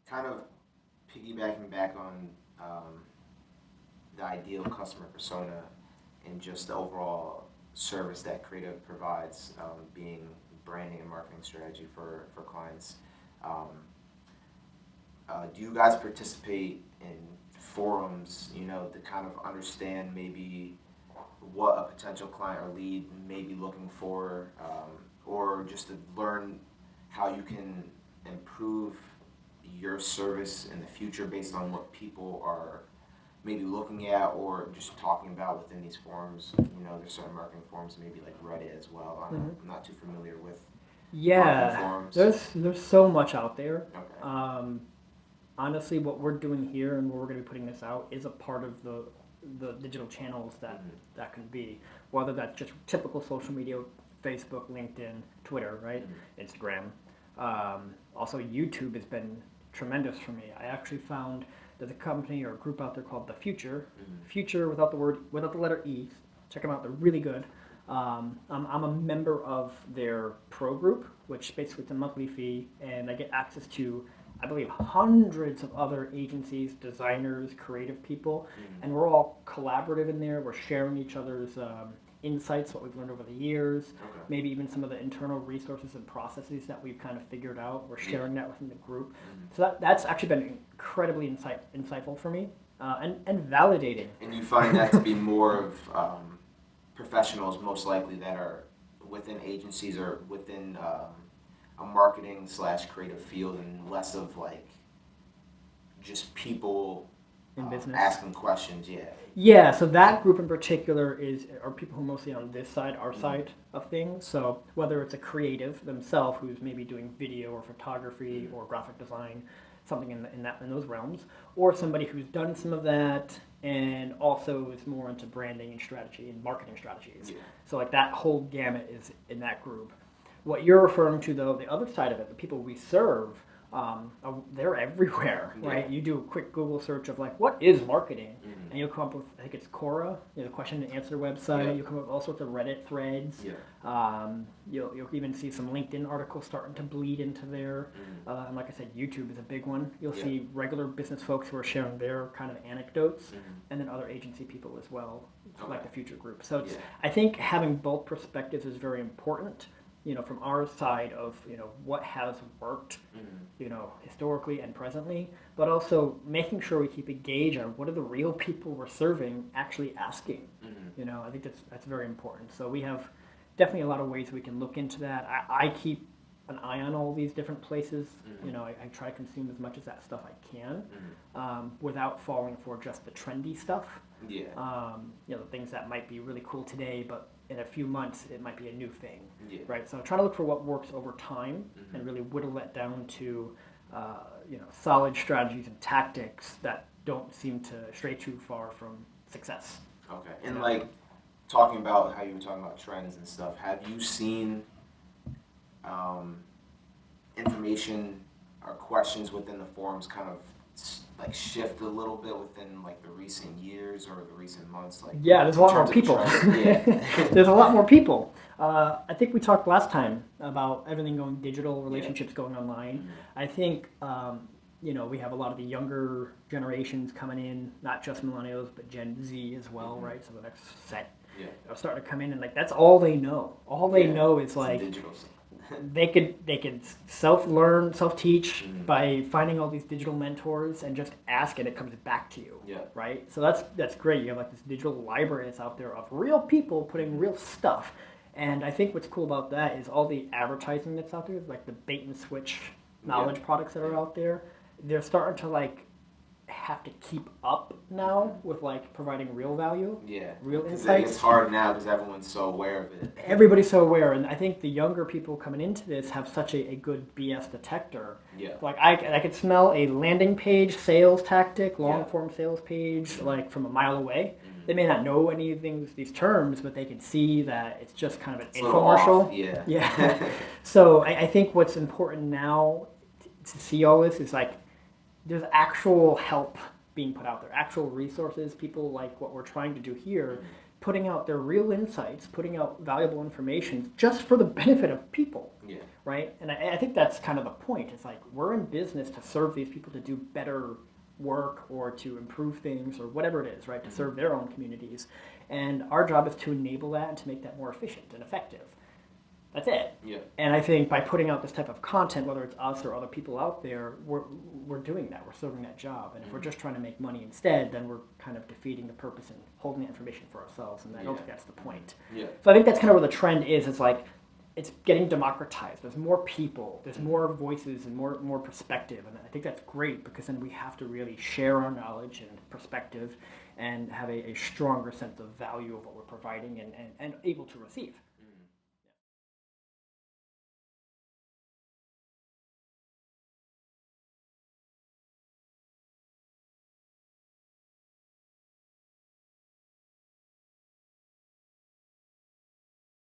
kind of piggybacking back on the ideal customer persona and just the overall service that creative provides, being branding and marketing strategy for clients. Um, do you guys participate in forums, to kind of understand maybe what a potential client or lead may be looking for, or just to learn how you can improve your service in the future based on what people are maybe looking at or just talking about within these forums? There's certain marketing forums, maybe like Reddit as well. I'm not too familiar with marketing forums. There's so much out there. Okay. Honestly, what we're doing here and where we're going to be putting this out is a part of the digital channels that can be, whether that's just typical social media, Facebook, LinkedIn, Twitter, right, Instagram. Also, YouTube has been tremendous for me. I actually found there's a company or a group out there called The Future. Future without the letter E. Check them out; they're really good. I'm a member of their pro group, which basically it's a monthly fee, and I get access to, I believe, hundreds of other agencies, designers, creative people, and we're all collaborative in there. We're sharing each other's insights, what we've learned over the years, maybe even some of the internal resources and processes that we've kind of figured out. We're sharing that within the group. So that's actually been incredibly insightful for me, and validating. And you find that to be more of professionals, most likely, that are within agencies or within a marketing / creative field, and less of like just people in business asking questions. Yeah, so that group in particular are people who are mostly on this side, our side of things. So whether it's a creative themselves who's maybe doing video or photography or graphic design, something in those realms, or somebody who's done some of that and also is more into branding and strategy and marketing strategies. So like that whole gamut is in that group. What you're referring to, though, the other side of it, the people we serve, they're everywhere, right? You do a quick Google search of like, what is marketing? And you'll come up with, I think it's Quora, the question and answer website. You'll come up with all sorts of Reddit threads. You'll even see some LinkedIn articles starting to bleed into there. And like I said, YouTube is a big one. You'll see regular business folks who are sharing their kind of anecdotes, and then other agency people as well, like the Future Group. So I think having both perspectives is very important. From our side of, what has worked, historically and presently, but also making sure we keep a gauge on what are the real people we're serving actually asking. I think that's very important. So we have definitely a lot of ways we can look into that. I keep an eye on all these different places. I try to consume as much of that stuff I can, without falling for just the trendy stuff. The things that might be really cool today, but in a few months it might be a new thing, right? So try to look for what works over time and really whittle that down to solid strategies and tactics that don't seem to stray too far from success. Okay. And like talking about how you were talking about trends and stuff, have you seen information or questions within the forums kind of like shift a little bit within like the recent years or the recent months? Like there's a lot more people. There's a lot more people. I think we talked last time about everything going digital, relationships going online. I think we have a lot of the younger generations coming in, not just millennials, but Gen Z as well, right? So the next set are starting to come in, and like that's all they know. All they know is like digital. They could self-learn, self-teach by finding all these digital mentors and just ask, and it comes back to you, right? So that's great. You have like this digital library that's out there of real people putting real stuff, and I think what's cool about that is all the advertising that's out there, like the bait and switch knowledge products that are out there. They're starting to like have to keep up now with like providing real value, real insights. It's hard now because everyone's so aware of it. Everybody's so aware, and I think the younger people coming into this have such a good BS detector. Like I could smell a landing page sales tactic, long form sales page, like from a mile away. They may not know any of these terms, but they can see that it's just kind of an infomercial. So I think what's important now to see all this is like there's actual help being put out there, actual resources, people like what we're trying to do here putting out their real insights, putting out valuable information just for the benefit of people. Yeah. Right? And I think that's kind of the point. It's like we're in business to serve these people to do better work or to improve things or whatever it is, right? To serve their own communities. And our job is to enable that and to make that more efficient and effective. That's it. Yeah. And I think by putting out this type of content, whether it's us or other people out there, we're doing that. We're serving that job. And if we're just trying to make money instead, then we're kind of defeating the purpose and holding the information for ourselves. And I don't think that's the point. Yeah. So I think that's kind of where the trend is. It's like it's getting democratized. There's more people. There's more voices and more perspective. And I think that's great because then we have to really share our knowledge and perspective and have a stronger sense of value of what we're providing and able to receive.